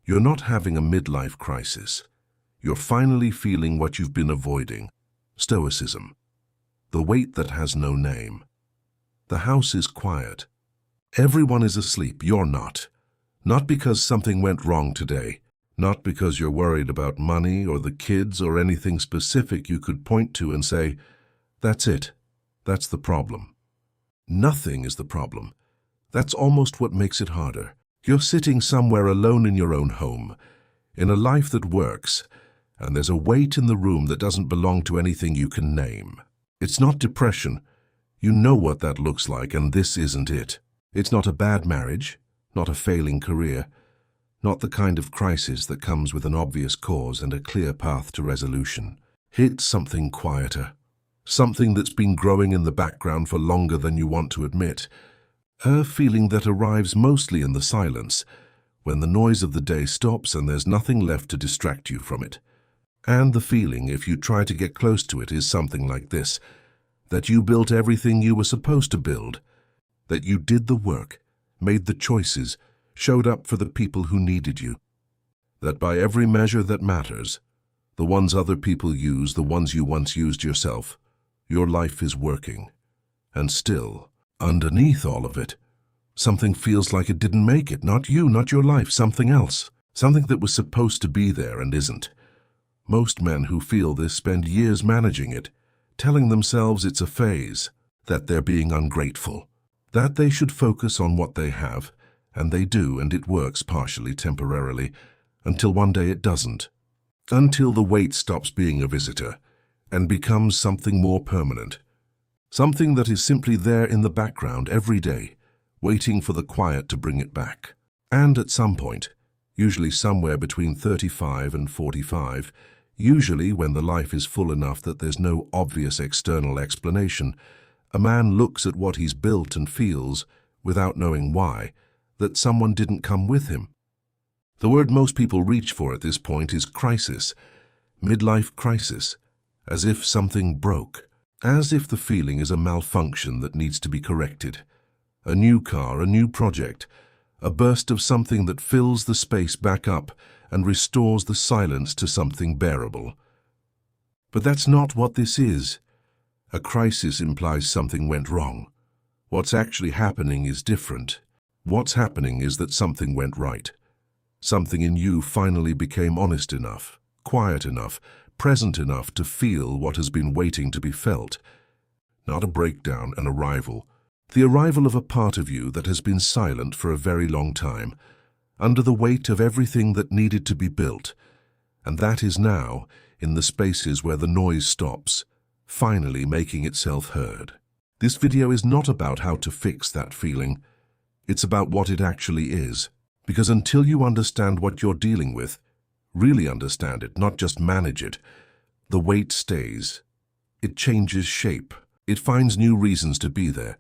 You're not having a midlife crisis. You're finally feeling what you've been avoiding. Stoicism. The weight that has no name. The house is quiet. Everyone is asleep. You're not. Not because something went wrong today. Not because you're worried about money or the kids or anything specific you could point to and say, that's it. That's the problem. Nothing is the problem. That's almost what makes it harder. You're sitting somewhere alone in your own home, in a life that works, and there's a weight in the room that doesn't belong to anything you can name. It's not depression. You know what that looks like, and this isn't it. It's not a bad marriage, not a failing career, not the kind of crisis that comes with an obvious cause and a clear path to resolution. It's something quieter, something that's been growing in the background for longer than you want to admit, a feeling that arrives mostly in the silence, when the noise of the day stops and there's nothing left to distract you from it. And the feeling, if you try to get close to it, is something like this: that you built everything you were supposed to build, that you did the work, made the choices, showed up for the people who needed you, that by every measure that matters, the ones other people use, the ones you once used yourself, your life is working. And still, underneath all of it, something feels like it didn't make it. Not you, not your life, something else. Something that was supposed to be there and isn't. Most men who feel this spend years managing it, telling themselves it's a phase, that they're being ungrateful, that they should focus on what they have, and they do, and it works partially, temporarily, until one day it doesn't. Until the weight stops being a visitor and becomes something more permanent. Something that is simply there in the background every day, waiting for the quiet to bring it back. And at some point, usually somewhere between 35 and 45, usually when the life is full enough that there's no obvious external explanation, a man looks at what he's built and feels, without knowing why, that someone didn't come with him. The word most people reach for at this point is crisis, midlife crisis, as if something broke, as if the feeling is a malfunction that needs to be corrected. A new car, a new project, a burst of something that fills the space back up and restores the silence to something bearable. But that's not what this is. A crisis implies something went wrong. What's actually happening is different. What's happening is that something went right. Something in you finally became honest enough, quiet enough, present enough to feel what has been waiting to be felt. Not a breakdown, an arrival. The arrival of a part of you that has been silent for a very long time, under the weight of everything that needed to be built. And that is now, in the spaces where the noise stops, finally making itself heard. This video is not about how to fix that feeling. It's about what it actually is. Because until you understand what you're dealing with, really understand it, not just manage it, the weight stays. It changes shape. It finds new reasons to be there.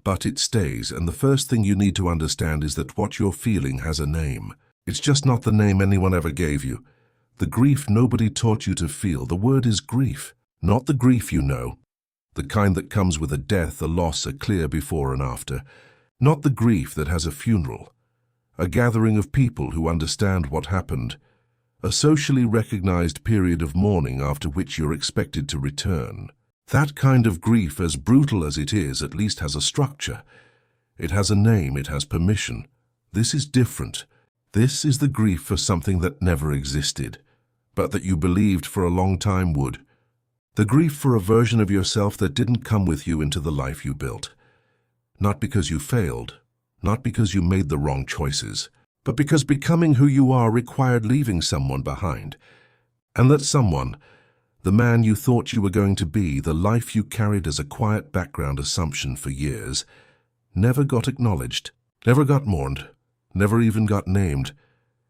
But it stays, and the first thing you need to understand is that what you're feeling has a name. It's just not the name anyone ever gave you. The grief nobody taught you to feel. The word is grief, not the grief you know. The kind that comes with a death, a loss, a clear before and after. Not the grief that has a funeral. A gathering of people who understand what happened. A socially recognized period of mourning after which you're expected to return. That kind of grief, as brutal as it is, at least has a structure. It has a name, it has permission. This is different. This is the grief for something that never existed, but that you believed for a long time would. The grief for a version of yourself that didn't come with you into the life you built. Not because you failed, not because you made the wrong choices, but because becoming who you are required leaving someone behind. And that someone, the man you thought you were going to be, the life you carried as a quiet background assumption for years, never got acknowledged, never got mourned, never even got named.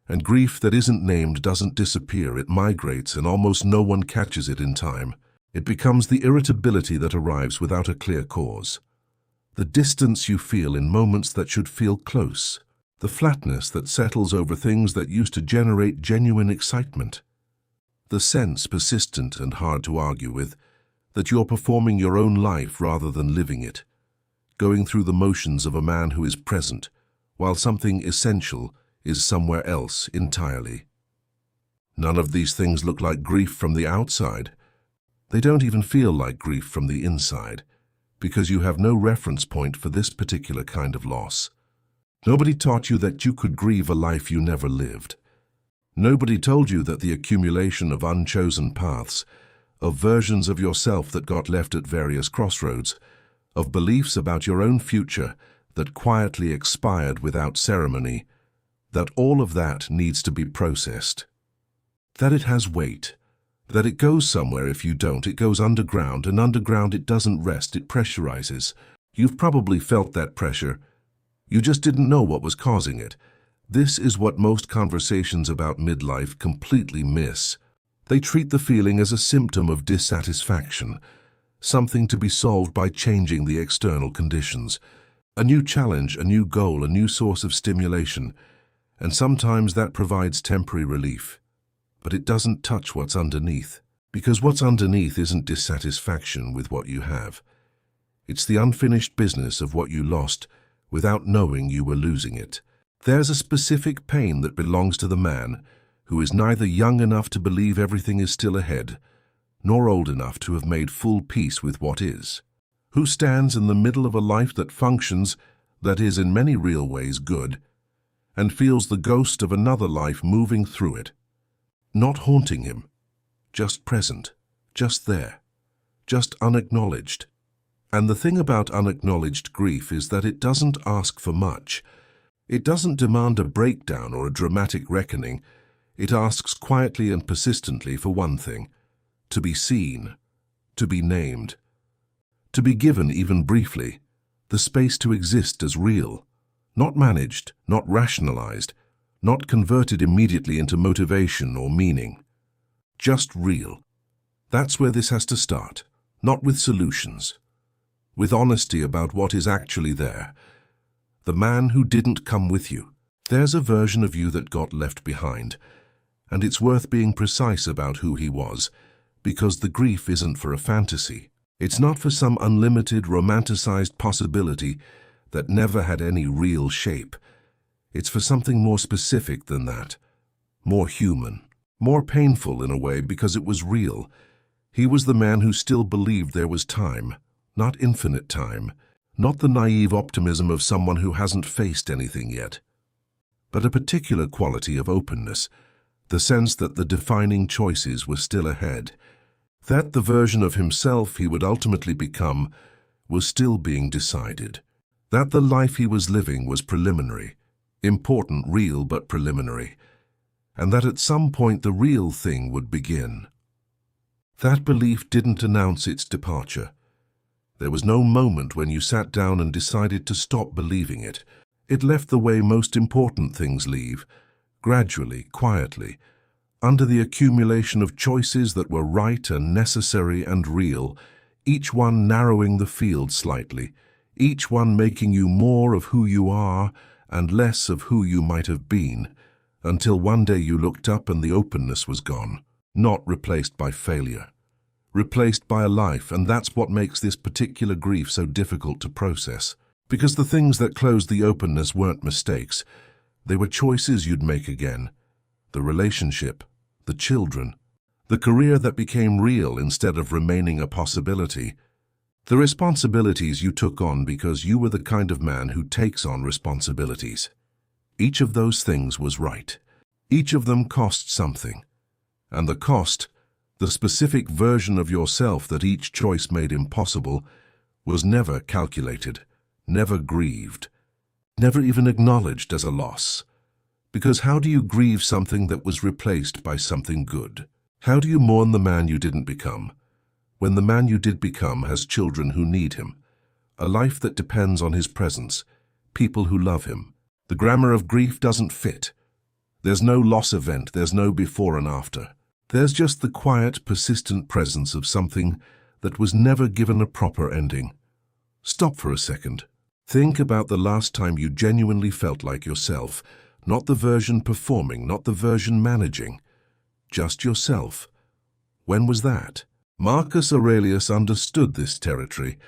And grief that isn't named doesn't disappear, it migrates, and almost no one catches it in time. It becomes the irritability that arrives without a clear cause. The distance you feel in moments that should feel close. The flatness that settles over things that used to generate genuine excitement. The sense, persistent and hard to argue with, that you're performing your own life rather than living it, going through the motions of a man who is present, while something essential is somewhere else entirely. None of these things look like grief from the outside. They don't even feel like grief from the inside, because you have no reference point for this particular kind of loss. Nobody taught you that you could grieve a life you never lived. Nobody told you that the accumulation of unchosen paths, of versions of yourself that got left at various crossroads, of beliefs about your own future that quietly expired without ceremony, that all of that needs to be processed. That it has weight, that it goes somewhere if you don't. It goes underground, and underground it doesn't rest, it pressurizes. You've probably felt that pressure. You just didn't know what was causing it. This is what most conversations about midlife completely miss. They treat the feeling as a symptom of dissatisfaction, something to be solved by changing the external conditions. A new challenge, a new goal, a new source of stimulation, and sometimes that provides temporary relief. But it doesn't touch what's underneath, because what's underneath isn't dissatisfaction with what you have. It's the unfinished business of what you lost without knowing you were losing it. There's a specific pain that belongs to the man who is neither young enough to believe everything is still ahead, nor old enough to have made full peace with what is, who stands in the middle of a life that functions, that is in many real ways good, and feels the ghost of another life moving through it. Not haunting him, just present, just there, just unacknowledged. And the thing about unacknowledged grief is that it doesn't ask for much. It doesn't demand a breakdown or a dramatic reckoning. It asks quietly and persistently for one thing: to be seen, to be named, to be given, even briefly, the space to exist as real, not managed, not rationalized, not converted immediately into motivation or meaning. Just real. That's where this has to start, not with solutions, with honesty about what is actually there. The man who didn't come with you. There's a version of you that got left behind, and it's worth being precise about who he was, because the grief isn't for a fantasy. It's not for some unlimited, romanticized possibility that never had any real shape. It's for something more specific than that, more human, more painful in a way because it was real. He was the man who still believed there was time, not infinite time, not the naive optimism of someone who hasn't faced anything yet, but a particular quality of openness, the sense that the defining choices were still ahead, that the version of himself he would ultimately become was still being decided, that the life he was living was preliminary, important, real, but preliminary, and that at some point the real thing would begin. That belief didn't announce its departure. There was no moment when you sat down and decided to stop believing it. It left the way most important things leave, gradually, quietly, under the accumulation of choices that were right and necessary and real, each one narrowing the field slightly, each one making you more of who you are and less of who you might have been, until one day you looked up and the openness was gone, not replaced by failure, replaced by a life. And that's what makes this particular grief so difficult to process, because the things that closed the openness weren't mistakes. They were choices you'd make again. The relationship, the children, the career that became real instead of remaining a possibility, the responsibilities you took on because you were the kind of man who takes on responsibilities. Each of those things was right. Each of them cost something. And the cost, the specific version of yourself that each choice made impossible, was never calculated, never grieved, never even acknowledged as a loss. Because how do you grieve something that was replaced by something good? How do you mourn the man you didn't become, when the man you did become has children who need him, a life that depends on his presence, people who love him? The grammar of grief doesn't fit. There's no loss event, there's no before and after. There's just the quiet, persistent presence of something that was never given a proper ending. Stop for a second. Think about the last time you genuinely felt like yourself, not the version performing, not the version managing, just yourself. When was that? Marcus Aurelius understood this territory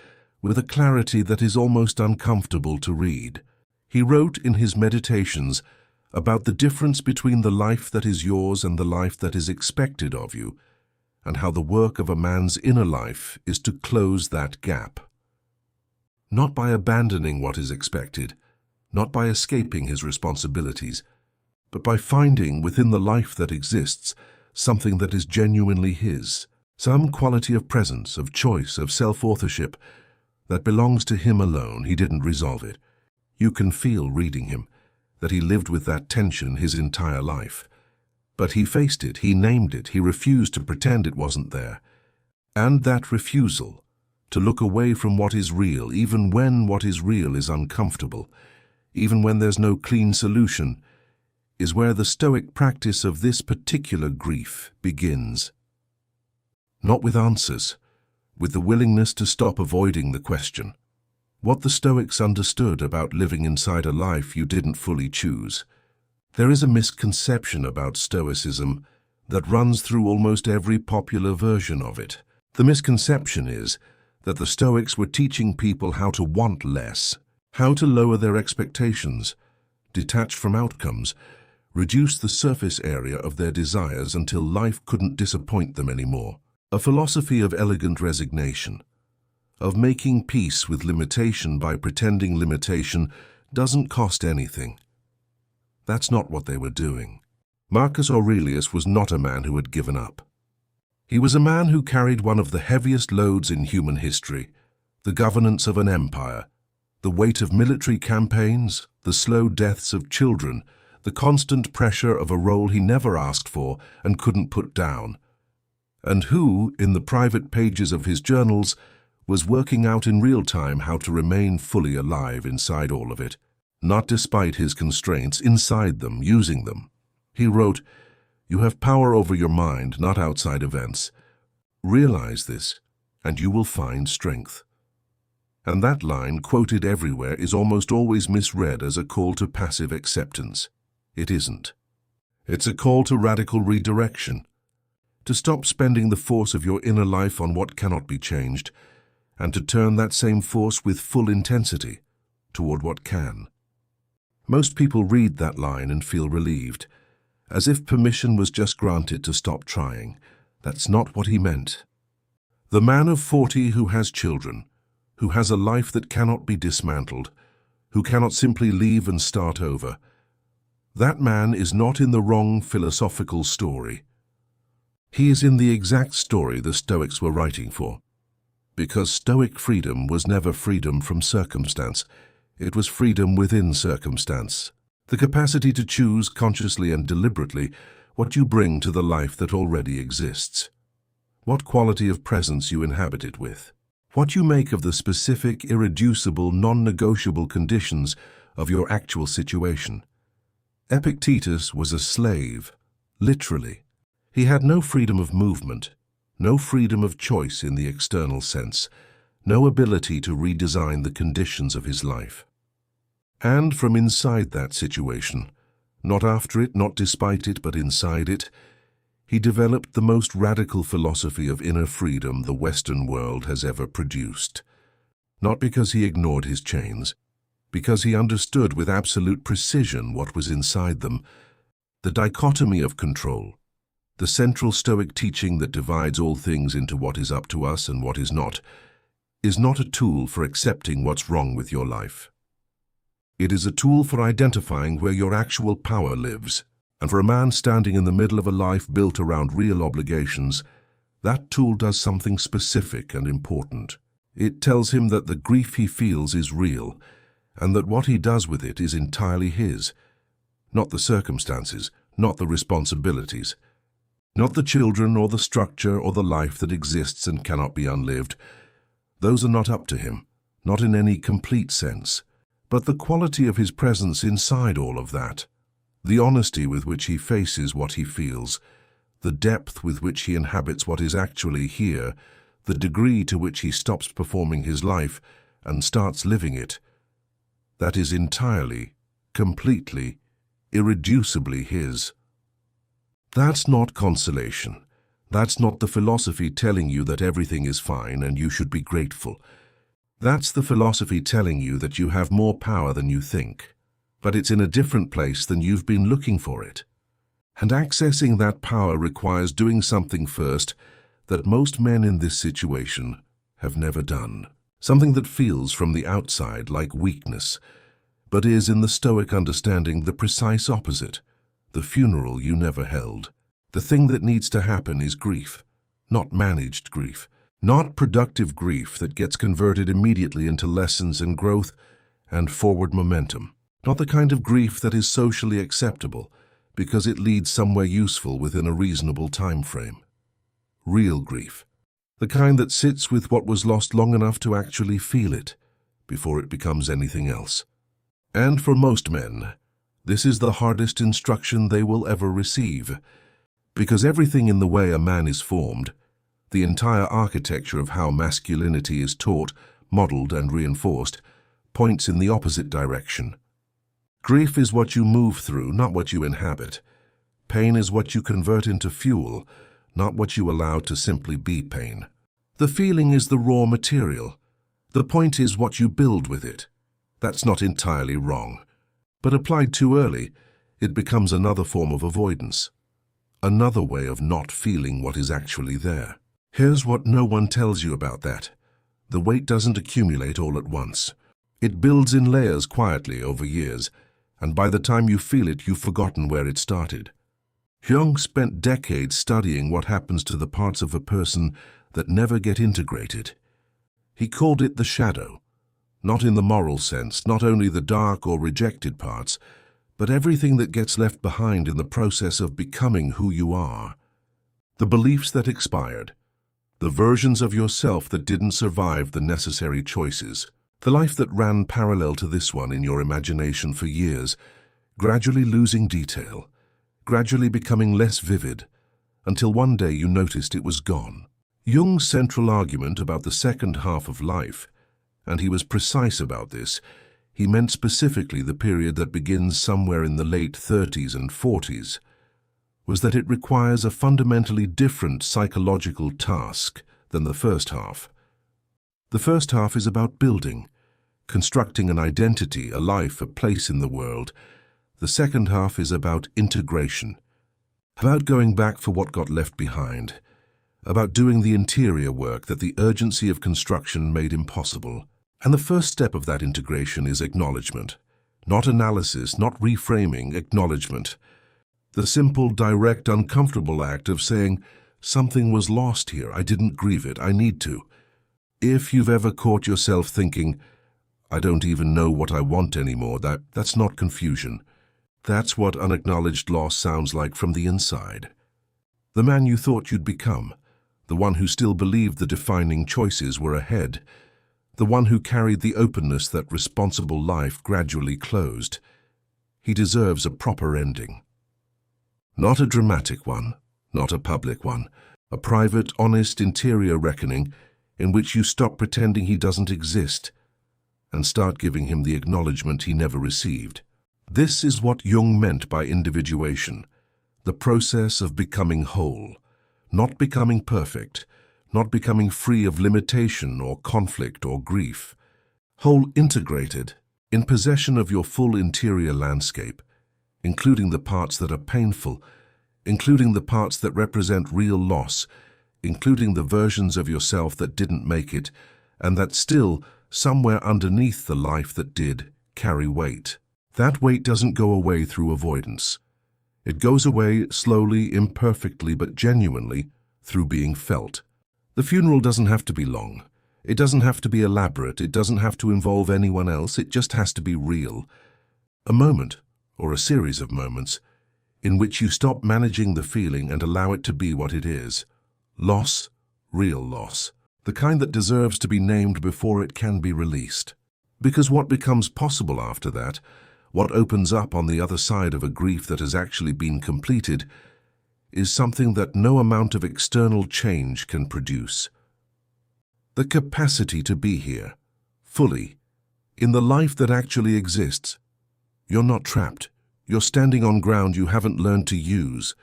with a clarity that is almost uncomfortable to read. He wrote in his Meditations, about the difference between the life that is yours and the life that is expected of you, and how the work of a man's inner life is to close that gap. Not by abandoning what is expected, not by escaping his responsibilities, but by finding within the life that exists something that is genuinely his, some quality of presence, of choice, of self-authorship that belongs to him alone. He didn't resolve it. You can feel, reading him, that he lived with that tension his entire life. But he faced it, he named it, he refused to pretend it wasn't there. And that refusal, to look away from what is real, even when what is real is uncomfortable, even when there's no clean solution, is where the Stoic practice of this particular grief begins. Not with answers, with the willingness to stop avoiding the question. What the Stoics understood about living inside a life you didn't fully choose. There is a misconception about Stoicism that runs through almost every popular version of it. The misconception is that the Stoics were teaching people how to want less, how to lower their expectations, detach from outcomes, reduce the surface area of their desires until life couldn't disappoint them anymore. A philosophy of elegant resignation, of making peace with limitation by pretending limitation doesn't cost anything. That's not what they were doing. Marcus Aurelius was not a man who had given up. He was a man who carried one of the heaviest loads in human history, the governance of an empire, the weight of military campaigns, the slow deaths of children, the constant pressure of a role he never asked for and couldn't put down, and who, in the private pages of his journals, was working out in real time how to remain fully alive inside all of it, not despite his constraints, inside them, using them. He wrote, "You have power over your mind, not outside events. Realize this, and you will find strength." And that line, quoted everywhere, is almost always misread as a call to passive acceptance. It isn't. It's a call to radical redirection, to stop spending the force of your inner life on what cannot be changed, and to turn that same force with full intensity toward what can. Most people read that line and feel relieved, as if permission was just granted to stop trying. That's not what he meant. The man of 40 who has children, who has a life that cannot be dismantled, who cannot simply leave and start over, that man is not in the wrong philosophical story. He is in the exact story the Stoics were writing for. Because Stoic freedom was never freedom from circumstance. It was freedom within circumstance. The capacity to choose consciously and deliberately what you bring to the life that already exists. What quality of presence you inhabit it with. What you make of the specific, irreducible, non-negotiable conditions of your actual situation. Epictetus was a slave, literally. He had no freedom of movement, no freedom of choice in the external sense, no ability to redesign the conditions of his life. And from inside that situation, not after it, not despite it, but inside it, he developed the most radical philosophy of inner freedom the Western world has ever produced. Not because he ignored his chains, because he understood with absolute precision what was inside them, the dichotomy of control, the central Stoic teaching that divides all things into what is up to us and what is not a tool for accepting what's wrong with your life. It is a tool for identifying where your actual power lives. And for a man standing in the middle of a life built around real obligations, that tool does something specific and important. It tells him that the grief he feels is real, and that what he does with it is entirely his. Not the circumstances, not the responsibilities, not the children or the structure or the life that exists and cannot be unlived. Those are not up to him, not in any complete sense, but the quality of his presence inside all of that. The honesty with which he faces what he feels, the depth with which he inhabits what is actually here, the degree to which he stops performing his life and starts living it, that is entirely, completely, irreducibly his. That's not consolation. That's not the philosophy telling you that everything is fine and you should be grateful. That's the philosophy telling you that you have more power than you think. but it's in a different place than you've been looking for it. And accessing that power requires doing something first that most men in this situation have never done. Something that feels from the outside like weakness, but is in the Stoic understanding the precise opposite, the funeral you never held. The thing that needs to happen is grief, not managed grief, not productive grief that gets converted immediately into lessons and growth and forward momentum. Not the kind of grief that is socially acceptable because it leads somewhere useful within a reasonable time frame. Real grief, the kind that sits with what was lost long enough to actually feel it before it becomes anything else. And for most men, this is the hardest instruction they will ever receive, because everything in the way a man is formed, the entire architecture of how masculinity is taught, modeled, and reinforced, points in the opposite direction. Grief is what you move through, not what you inhabit. Pain is what you convert into fuel, not what you allow to simply be pain. The feeling is the raw material. The point is what you build with it. That's not entirely wrong. But applied too early, it becomes another form of avoidance. Another way of not feeling what is actually there. Here's what no one tells you about that. The weight doesn't accumulate all at once. It builds in layers quietly over years, and by the time you feel it, you've forgotten where it started. Jung spent decades studying what happens to the parts of a person that never get integrated. He called it the shadow, not in the moral sense, not only the dark or rejected parts, but everything that gets left behind in the process of becoming who you are. The beliefs that expired, the versions of yourself that didn't survive the necessary choices, the life that ran parallel to this one in your imagination for years, gradually losing detail, gradually becoming less vivid, until one day you noticed it was gone. Jung's central argument about the second half of life, and he was precise about this, he meant specifically the period that begins somewhere in the late 30s and 40s, was that it requires a fundamentally different psychological task than the first half. The first half is about building, constructing an identity, a life, a place in the world. The second half is about integration, about going back for what got left behind, about doing the interior work that the urgency of construction made impossible. And the first step of that integration is acknowledgement. Not analysis, not reframing, acknowledgement. The simple, direct, uncomfortable act of saying, something was lost here, I didn't grieve it, I need to. If you've ever caught yourself thinking, I don't even know what I want anymore, that's not confusion. That's what unacknowledged loss sounds like from the inside. The man you thought you'd become, the one who still believed the defining choices were ahead, the one who carried the openness that responsible life gradually closed. He deserves a proper ending. Not a dramatic one, not a public one, a private, honest, interior reckoning in which you stop pretending he doesn't exist and start giving him the acknowledgement he never received. This is what Jung meant by individuation, the process of becoming whole, not becoming perfect, not becoming free of limitation or conflict or grief. Whole integrated, in possession of your full interior landscape, including the parts that are painful, including the parts that represent real loss, including the versions of yourself that didn't make it, and that still, somewhere underneath the life that did, carry weight. That weight doesn't go away through avoidance. It goes away slowly, imperfectly, but genuinely through being felt. The funeral doesn't have to be long. It doesn't have to be elaborate. It doesn't have to involve anyone else. It just has to be real. A moment, or a series of moments, in which you stop managing the feeling and allow it to be what it is. Loss, real loss. The kind that deserves to be named before it can be released. Because what becomes possible after that, what opens up on the other side of a grief that has actually been completed, is something that no amount of external change can produce. The capacity to be here, fully, in the life that actually exists. You're not trapped. You're standing on ground you haven't learned to use.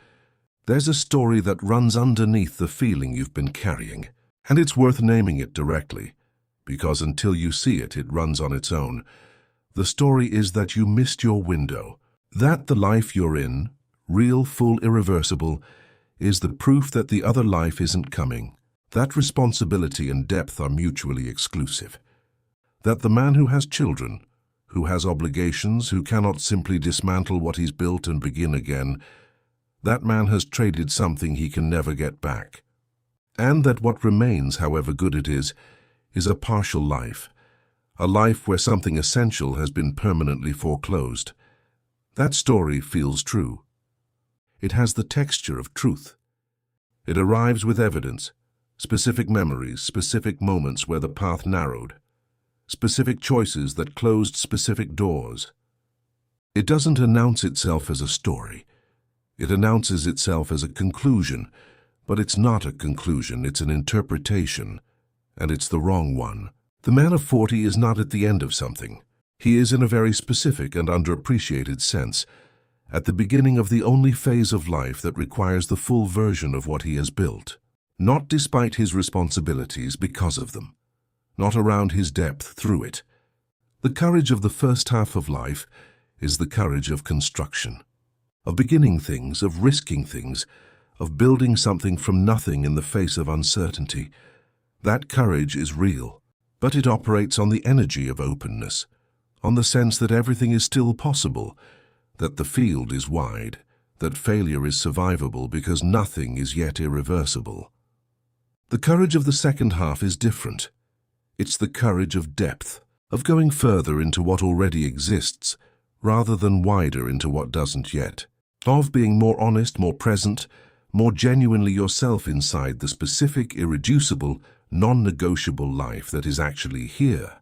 There's a story that runs underneath the feeling you've been carrying, and it's worth naming it directly, because until you see it, it runs on its own, The story is that you missed your window, that the life you're in, real, full, irreversible, is the proof that the other life isn't coming, that responsibility and depth are mutually exclusive, that the man who has children, who has obligations, who cannot simply dismantle what he's built and begin again, that man has traded something he can never get back. And that what remains, however good it is a partial life, a life where something essential has been permanently foreclosed. That story feels true. It has the texture of truth. It arrives with evidence, specific memories, specific moments where the path narrowed, specific choices that closed specific doors. It doesn't announce itself as a story. It announces itself as a conclusion, but it's not a conclusion, it's an interpretation, and it's the wrong one. The man of 40 is not at the end of something. He is in a very specific and underappreciated sense, at the beginning of the only phase of life that requires the full version of what he has built. Not despite his responsibilities, because of them. Not around his depth, through it. The courage of the first half of life is the courage of construction. Of beginning things, of risking things, of building something from nothing in the face of uncertainty. That courage is real, but it operates on the energy of openness, on the sense that everything is still possible, that the field is wide, that failure is survivable because nothing is yet irreversible. The courage of the second half is different. It's the courage of depth, of going further into what already exists, rather than wider into what doesn't yet, of being more honest, more present, more genuinely yourself inside the specific, irreducible, non-negotiable life that is actually here,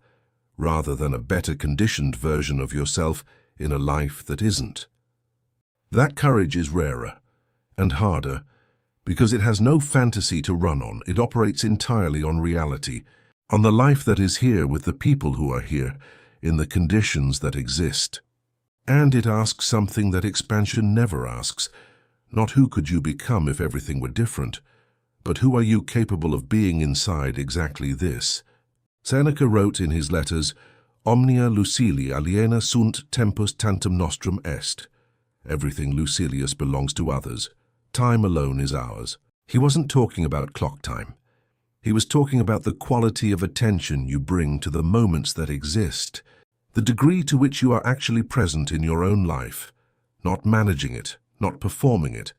rather than a better conditioned version of yourself in a life that isn't. That courage is rarer and harder because it has no fantasy to run on. It operates entirely on reality, on the life that is here with the people who are here, in the conditions that exist. And it asks something that expansion never asks, not who could you become if everything were different, but who are you capable of being inside exactly this. Seneca wrote in his letters, Omnia Lucili aliena sunt tempus tantum nostrum est. Everything Lucilius belongs to others. Time alone is ours. He wasn't talking about clock time. He was talking about the quality of attention you bring to the moments that exist, the degree to which you are actually present in your own life, not managing it, not performing it,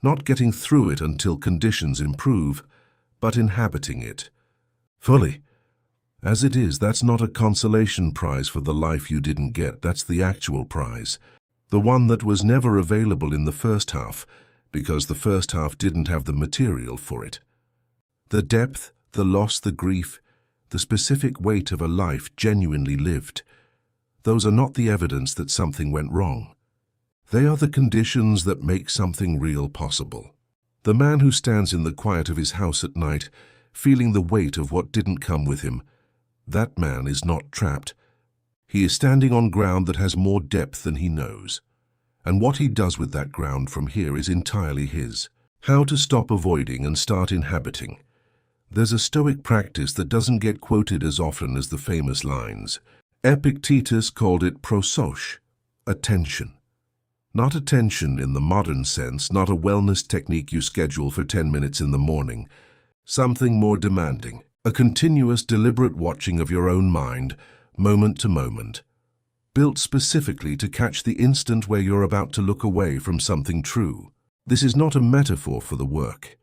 not getting through it until conditions improve, but inhabiting it fully. As it is, that's not a consolation prize for the life you didn't get. That's the actual prize, the one that was never available in the first half, because the first half didn't have the material for it. The depth, the loss, the grief, the specific weight of a life genuinely lived, those are not the evidence that something went wrong. They are the conditions that make something real possible. The man who stands in the quiet of his house at night, feeling the weight of what didn't come with him, that man is not trapped. He is standing on ground that has more depth than he knows. And what he does with that ground from here is entirely his. How to stop avoiding and start inhabiting. There's a Stoic practice that doesn't get quoted as often as the famous lines. Epictetus called it prosoche, attention. Not attention in the modern sense, not a wellness technique you schedule for 10 minutes in the morning. Something more demanding, a continuous, deliberate watching of your own mind, moment to moment, built specifically to catch the instant where you're about to look away from something true. This is not a metaphor for the work.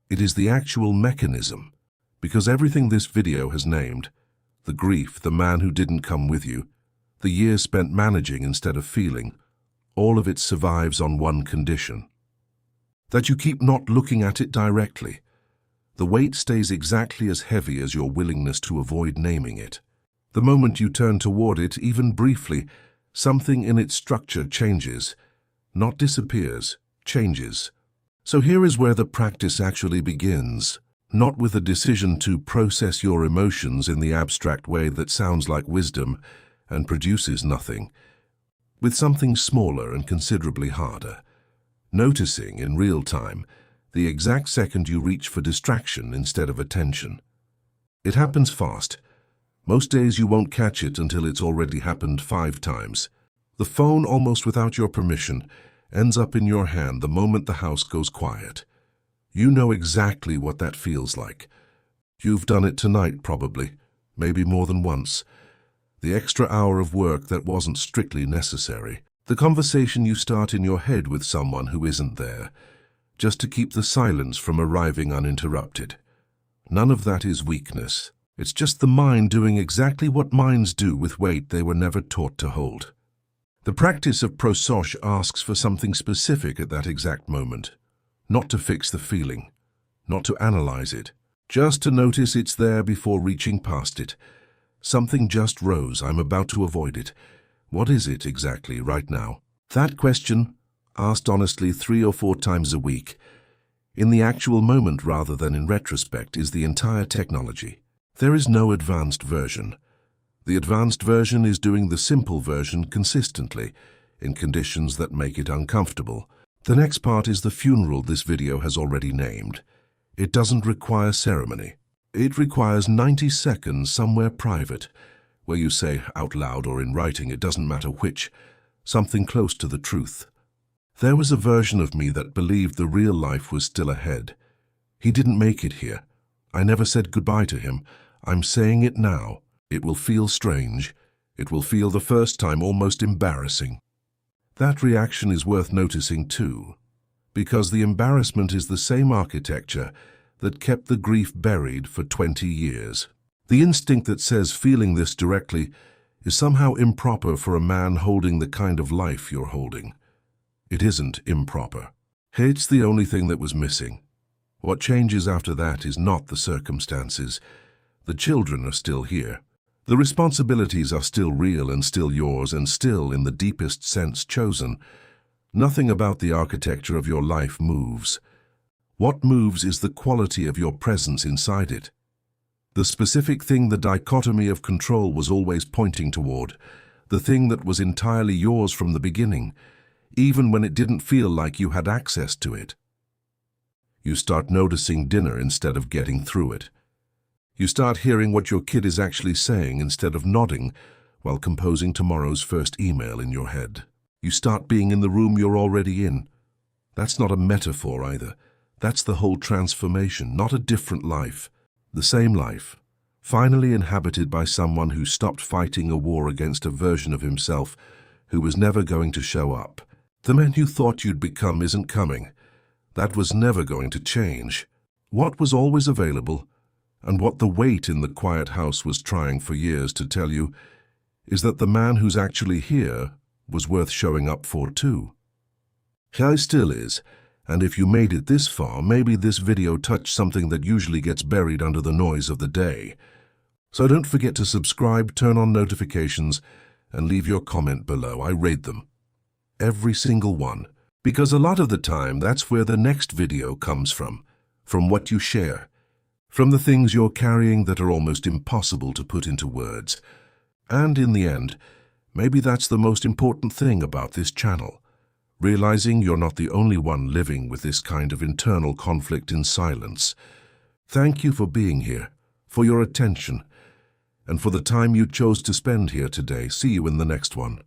It is the actual mechanism, because everything this video has named, the grief, the man who didn't come with you, the years spent managing instead of feeling, all of it survives on one condition. That you keep not looking at it directly. The weight stays exactly as heavy as your willingness to avoid naming it. The moment you turn toward it, even briefly, something in its structure changes, not disappears, changes. So here is where the practice actually begins, not with a decision to process your emotions in the abstract way that sounds like wisdom and produces nothing, with something smaller and considerably harder, noticing in real time the exact second you reach for distraction instead of attention. It happens fast, Most days you won't catch it until it's already happened 5 times. The phone, almost without your permission, ends up in your hand the moment the house goes quiet. You know exactly what that feels like. You've done it tonight, probably, maybe more than once. The extra hour of work that wasn't strictly necessary. The conversation you start in your head with someone who isn't there, just to keep the silence from arriving uninterrupted. None of that is weakness. It's just the mind doing exactly what minds do with weight they were never taught to hold. The practice of prososh asks for something specific at that exact moment. Not to fix the feeling, not to analyze it, just to notice it's there before reaching past it. Something just rose, I'm about to avoid it. What is it exactly right now? That question, asked honestly 3 or 4 times a week, in the actual moment rather than in retrospect, is the entire technology. There is no advanced version. The advanced version is doing the simple version consistently, in conditions that make it uncomfortable. The next part is the funeral this video has already named. It doesn't require ceremony. It requires 90 seconds somewhere private, where you say out loud or in writing, it doesn't matter which, something close to the truth. There was a version of me that believed the real life was still ahead. He didn't make it here. I never said goodbye to him. I'm saying it now. It will feel strange. It will feel the first time almost embarrassing. That reaction is worth noticing too, because the embarrassment is the same architecture that kept the grief buried for 20 years. The instinct that says feeling this directly is somehow improper for a man holding the kind of life you're holding. It isn't improper. It's the only thing that was missing. What changes after that is not the circumstances. The children are still here. The responsibilities are still real and still yours and still, in the deepest sense, chosen. Nothing about the architecture of your life moves. What moves is the quality of your presence inside it. The specific thing the dichotomy of control was always pointing toward, the thing that was entirely yours from the beginning, even when it didn't feel like you had access to it. You start noticing dinner instead of getting through it. You start hearing what your kid is actually saying instead of nodding while composing tomorrow's first email in your head. You start being in the room you're already in. That's not a metaphor either. That's the whole transformation, not a different life. The same life, finally inhabited by someone who stopped fighting a war against a version of himself who was never going to show up. The man you thought you'd become isn't coming. That was never going to change. What was always available, and what the weight in the quiet house was trying for years to tell you, is that the man who's actually here was worth showing up for too. He still is, and if you made it this far, maybe this video touched something that usually gets buried under the noise of the day. So don't forget to subscribe, turn on notifications, and leave your comment below. I read them. Every single one. Because a lot of the time, that's where the next video comes from what you share. From the things you're carrying that are almost impossible to put into words. And in the end, maybe that's the most important thing about this channel. Realizing you're not the only one living with this kind of internal conflict in silence. Thank you for being here, for your attention, and for the time you chose to spend here today. See you in the next one.